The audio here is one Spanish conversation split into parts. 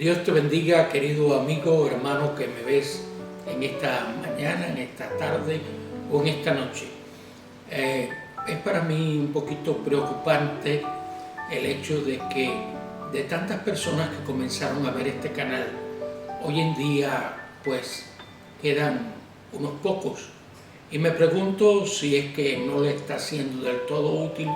Dios te bendiga, querido amigo, hermano que me ves en esta mañana, en esta tarde o en esta noche. Es para mí un poquito preocupante el hecho de que de tantas personas que comenzaron a ver este canal, hoy en día pues quedan unos pocos. Y me pregunto si es que no le está siendo del todo útil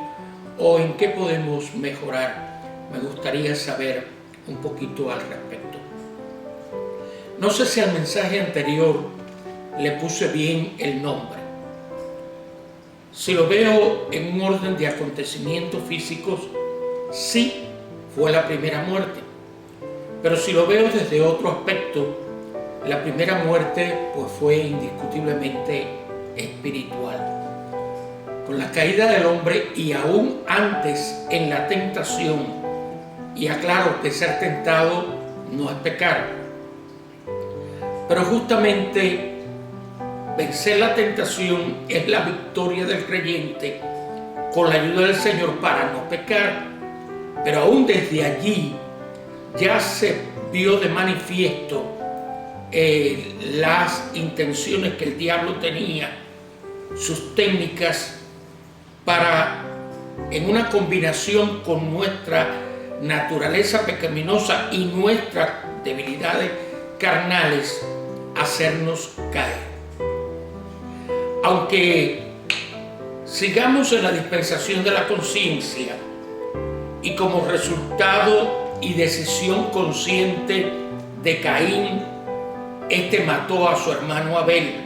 o en qué podemos mejorar. Me gustaría saber un poquito al respecto. No sé si al mensaje anterior le puse bien el nombre. Si lo veo en un orden de acontecimientos físicos, sí, fue la primera muerte. Pero si lo veo desde otro aspecto, la primera muerte pues fue indiscutiblemente espiritual. Con la caída del hombre y aún antes en la tentación, y aclaro que ser tentado no es pecar, pero justamente vencer la tentación es la victoria del creyente con la ayuda del Señor para no pecar. Pero aún desde allí ya se vio de manifiesto las intenciones que el diablo tenía, sus técnicas para, en una combinación con nuestra naturaleza pecaminosa y nuestras debilidades carnales, hacernos caer. Aunque sigamos en la dispensación de la conciencia y como resultado y decisión consciente de Caín, este mató a su hermano Abel,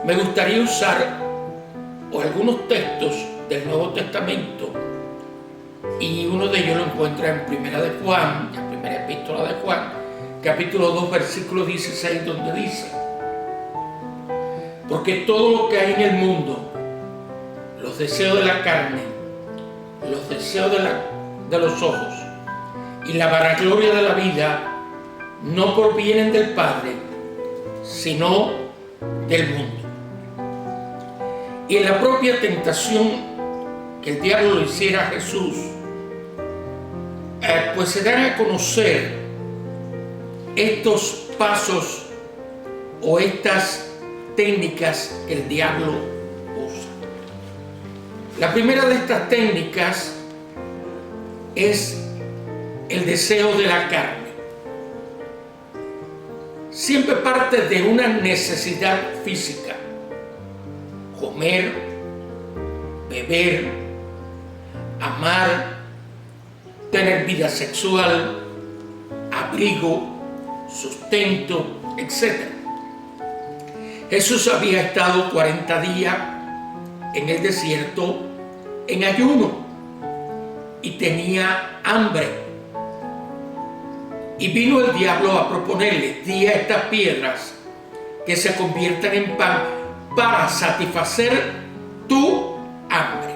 me gustaría usar algunos textos del Nuevo Testamento, y uno de ellos lo encuentra en Primera de Juan, la primera epístola de Juan, capítulo 2, versículo 16, donde dice: porque todo lo que hay en el mundo, los deseos de la carne, los deseos de los ojos y la vanagloria de la vida, no provienen del Padre, sino del mundo. Y en la propia tentación que el diablo le hiciera a Jesús, pues se dan a conocer estos pasos o estas técnicas que el diablo usa. La primera de estas técnicas es el deseo de la carne. Siempre parte de una necesidad física: comer, beber, amar, tener vida sexual, abrigo, sustento, etc. Jesús había estado 40 días en el desierto en ayuno y tenía hambre. Y vino el diablo a proponerle: di a estas piedras que se conviertan en pan para satisfacer tu hambre.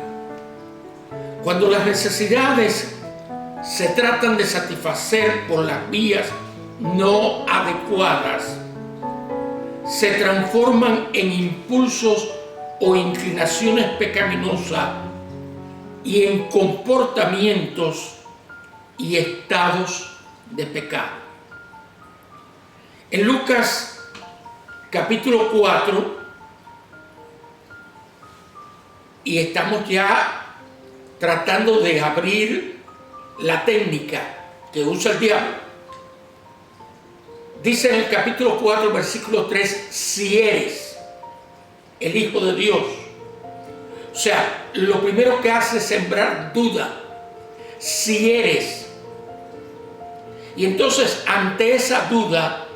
Cuando las necesidades se tratan de satisfacer por las vías no adecuadas, se transforman en impulsos o inclinaciones pecaminosas y en comportamientos y estados de pecado. En Lucas capítulo 4, y estamos ya tratando de abrir la técnica que usa el diablo, dice en el capítulo 4, versículo 3, si eres el Hijo de Dios. O sea, lo primero que hace es sembrar duda. Si eres. Y entonces, ante esa duda,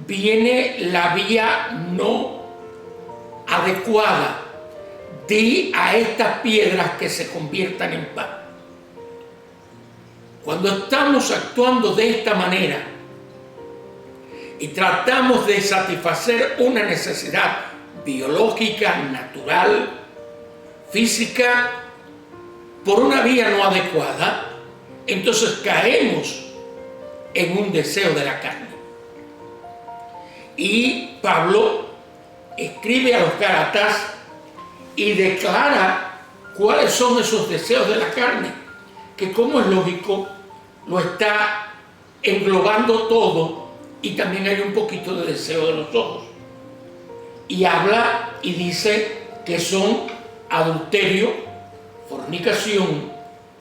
viene la vía no adecuada: di a estas piedras que se conviertan en pan. Cuando estamos actuando de esta manera y tratamos de satisfacer una necesidad biológica, natural, física, por una vía no adecuada, entonces caemos en un deseo de la carne. Y Pablo escribe a los Gálatas y declara cuáles son esos deseos de la carne, que, como es lógico, lo está englobando todo, y también hay un poquito de deseo de los ojos. Y habla y dice que son adulterio, fornicación,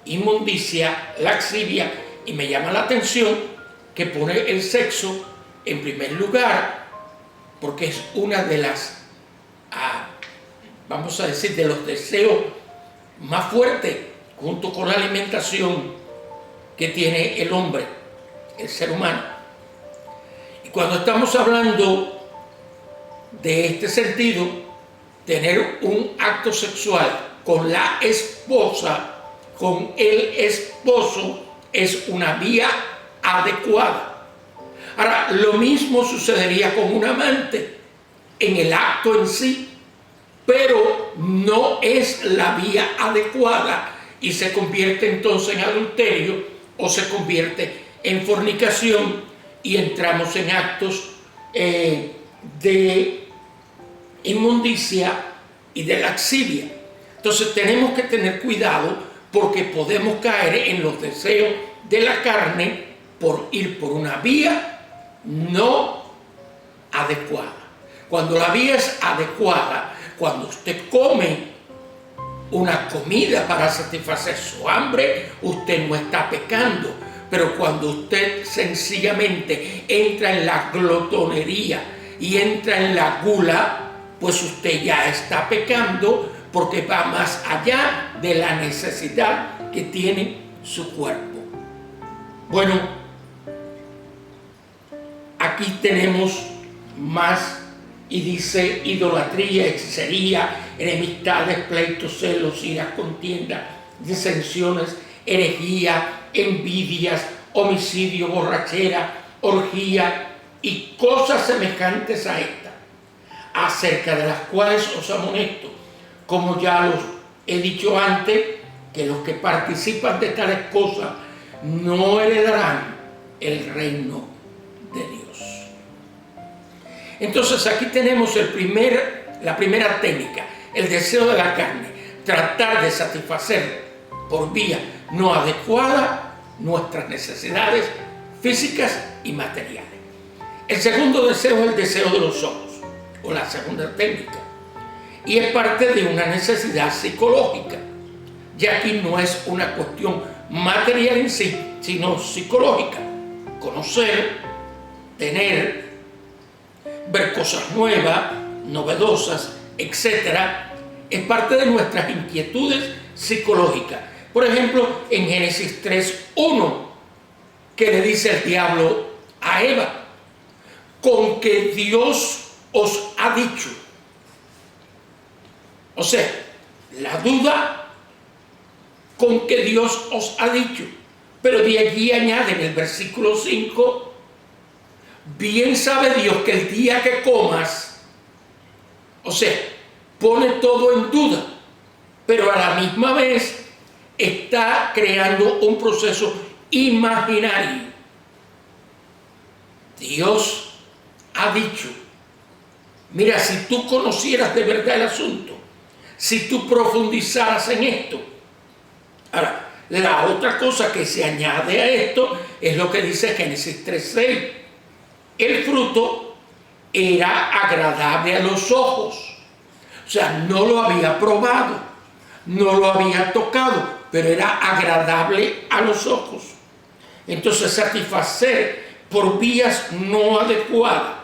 inmundicia, laxivia, y me llama la atención que pone el sexo en primer lugar, porque es una de las, vamos a decir, de los deseos más fuertes, junto con la alimentación que tiene el hombre, el ser humano. Y cuando estamos hablando de este sentido, tener un acto sexual con la esposa, con el esposo, es una vía adecuada. Ahora, lo mismo sucedería con un amante en el acto en sí, pero no es la vía adecuada y se convierte entonces en adulterio o se convierte en fornicación y entramos en actos de inmundicia y de laxivia. Entonces tenemos que tener cuidado porque podemos caer en los deseos de la carne por ir por una vía no adecuada. Cuando la vía es adecuada, cuando usted come una comida para satisfacer su hambre, usted no está pecando. Pero cuando usted sencillamente entra en la glotonería y entra en la gula, pues usted ya está pecando porque va más allá de la necesidad que tiene su cuerpo. Bueno, aquí tenemos más y dice idolatría, hechicería, enemistades, pleitos, celos, iras, contiendas, disensiones, herejía, envidias, homicidio, borrachera, orgía y cosas semejantes a esta, acerca de las cuales os amonesto, como ya los he dicho antes, que los que participan de tales cosas no heredarán el reino de Dios. Entonces aquí tenemos la primera técnica, el deseo de la carne, tratar de satisfacer por vía no adecuada nuestras necesidades físicas y materiales. El segundo deseo es el deseo de los ojos, o la segunda técnica, y es parte de una necesidad psicológica. Ya aquí no es una cuestión material en sí, sino psicológica. Conocer, tener, ver cosas nuevas, novedosas, etc. es parte de nuestras inquietudes psicológicas. Por ejemplo, en Génesis 3:1, que le dice el diablo a Eva, con que Dios os ha dicho. O sea, la duda con que Dios os ha dicho. Pero de allí añade en el versículo 5, bien sabe Dios que el día que comas, o sea, pone todo en duda, pero a la misma vez está creando un proceso imaginario. Dios ha dicho, mira, si tú conocieras de verdad el asunto, si tú profundizaras en esto. Ahora, la otra cosa que se añade a esto es lo que dice Génesis 3:6. El fruto era agradable a los ojos. O sea, no lo había probado, no lo había tocado, pero era agradable a los ojos. Entonces, satisfacer por vías no adecuadas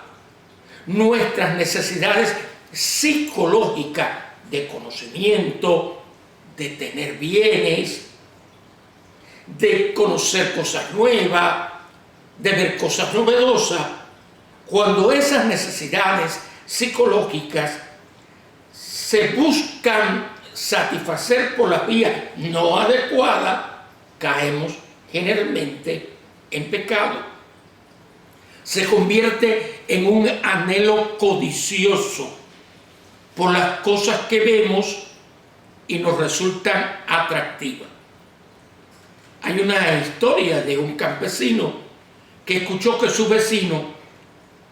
nuestras necesidades psicológicas de conocimiento, de tener bienes, de conocer cosas nuevas, de ver cosas novedosas. Cuando esas necesidades psicológicas se buscan satisfacer por las vías no adecuadas, caemos generalmente en pecado. Se convierte en un anhelo codicioso por las cosas que vemos y nos resultan atractivas. Hay una historia de un campesino que escuchó que su vecino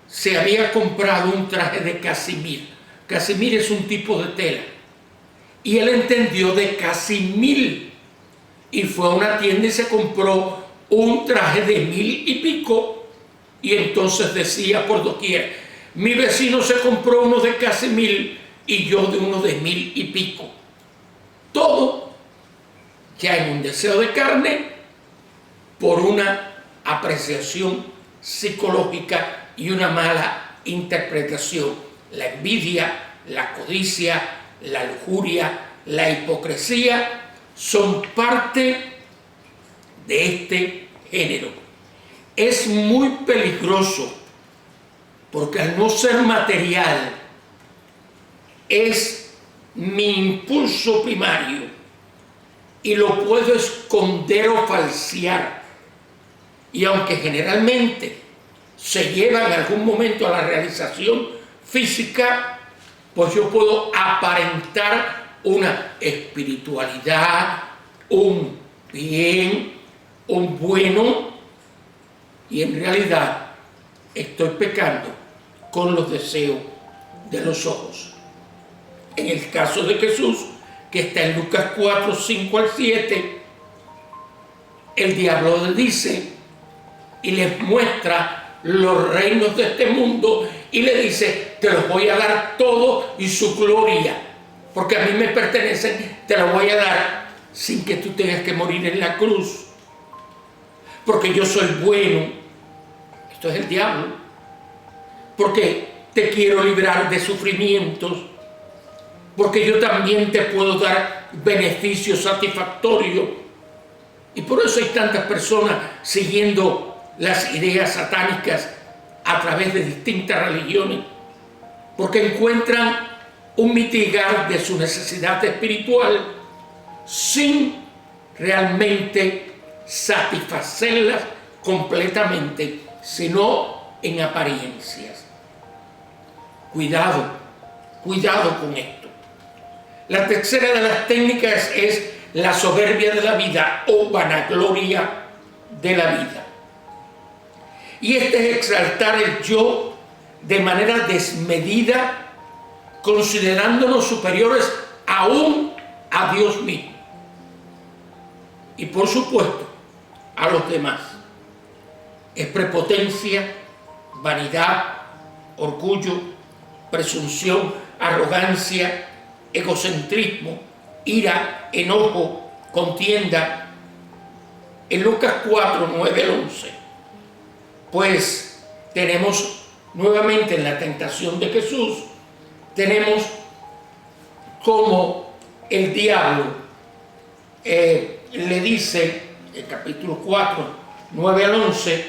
se había comprado un traje de casimir. Casimir es un tipo de tela. Y él entendió de casimir y fue a una tienda y se compró un traje de 1000 y pico, y entonces decía por doquier: mi vecino se compró uno de casi 1000 y yo de uno de 1000 y pico. Todo ya en un deseo de carne por una apreciación psicológica y una mala interpretación. La envidia, la codicia, la lujuria, la hipocresía son parte de este género. Es muy peligroso porque al no ser material es mi impulso primario y lo puedo esconder o falsear, y aunque generalmente se lleva en algún momento a la realización física, pues yo puedo aparentar una espiritualidad, un bien, un bueno, y en realidad estoy pecando con los deseos de los ojos. En el caso de Jesús, que está en Lucas 4, 5 al 7, el diablo le dice y les muestra los reinos de este mundo y le dice: te los voy a dar todo y su gloria, porque a mí me pertenecen, te los voy a dar sin que tú tengas que morir en la cruz, porque yo soy bueno. Esto es el diablo. Porque te quiero librar de sufrimientos, porque yo también te puedo dar beneficios satisfactorios. Y por eso hay tantas personas siguiendo las ideas satánicas a través de distintas religiones, porque encuentran un mitigar de su necesidad espiritual sin realmente satisfacerlas completamente, sino en apariencias. Cuidado con esto. La tercera de las técnicas es la soberbia de la vida o vanagloria de la vida. Y este es exaltar el yo de manera desmedida, considerándonos superiores aún a Dios mismo. Y por supuesto, a los demás. Es prepotencia, vanidad, orgullo, presunción, arrogancia, egocentrismo, ira, enojo, contienda. En Lucas 4, 9 al 11, pues tenemos nuevamente en la tentación de Jesús, tenemos como el diablo le dice, el capítulo 4, 9 al 11,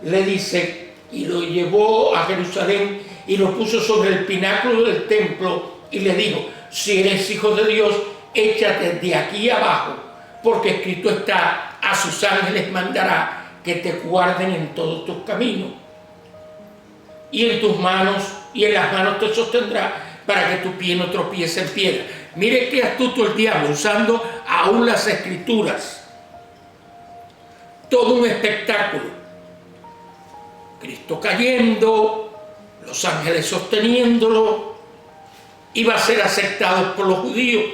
le dice: y lo llevó a Jerusalén y lo puso sobre el pináculo del templo y le dijo: si eres hijo de Dios, échate de aquí abajo, porque escrito está: a sus ángeles mandará que te guarden en todos tus caminos, y en tus manos y en las manos te sostendrá, para que tu pie no tropiece en piedra. Mire qué astuto el diablo, usando aún las escrituras. Todo un espectáculo. Cristo cayendo, los ángeles sosteniéndolo, iba a ser aceptado por los judíos,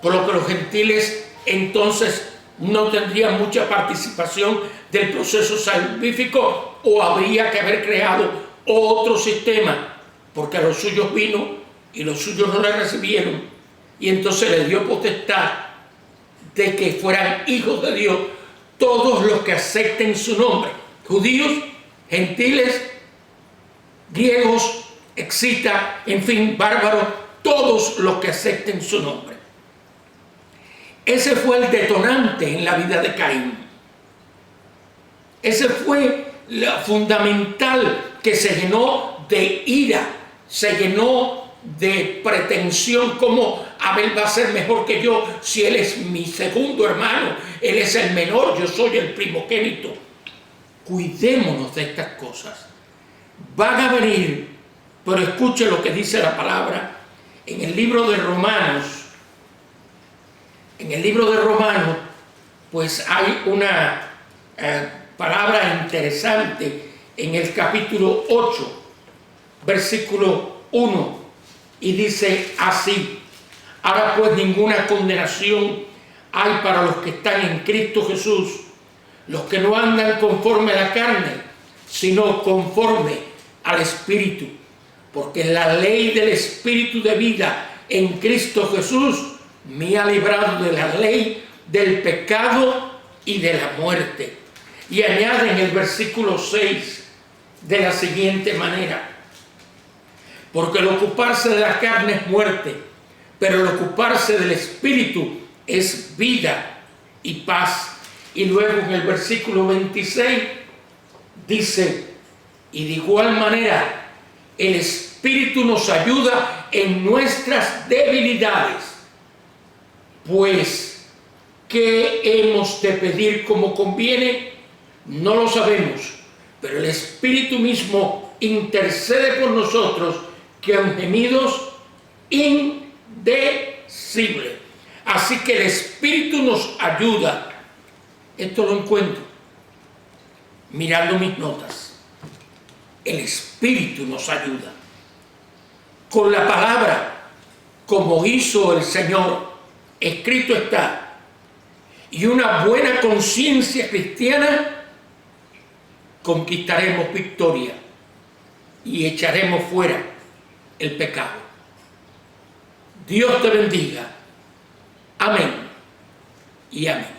por lo que los gentiles entonces no tendrían mucha participación del proceso salvífico, o habría que haber creado otro sistema, porque a los suyos vino y los suyos no le recibieron, y entonces le dio potestad de que fueran hijos de Dios todos los que acepten su nombre, judíos, gentiles, griegos, excitas, en fin, bárbaros, todos los que acepten su nombre. Ese fue el detonante en la vida de Caín. Ese fue lo fundamental, que se llenó de ira, se llenó de pretensión, como Abel va a ser mejor que yo si él es mi segundo hermano, él es el menor, yo soy el primogénito. Cuidémonos de estas cosas. Van a venir, pero escuche lo que dice la palabra en el libro de Romanos. En el libro de Romanos, pues hay una palabra interesante en el capítulo 8, versículo 1, y dice así: ahora pues ninguna condenación hay para los que están en Cristo Jesús, los que no andan conforme a la carne, sino conforme al Espíritu. Porque la ley del Espíritu de vida en Cristo Jesús me ha librado de la ley del pecado y de la muerte. Y añade en el versículo 6 de la siguiente manera: porque el ocuparse de la carne es muerte, pero el ocuparse del Espíritu es vida y paz. Y luego en el versículo 26 dice: y de igual manera el Espíritu nos ayuda en nuestras debilidades, pues ¿qué hemos de pedir como conviene? No lo sabemos, pero el Espíritu mismo intercede por nosotros con gemidos indecibles. Así que el Espíritu nos ayuda. Esto lo encuentro mirando mis notas. El Espíritu nos ayuda con la palabra, como hizo el Señor. Escrito está. Y una buena conciencia cristiana, conquistaremos victoria y echaremos fuera el pecado. Dios te bendiga. Amén y amén.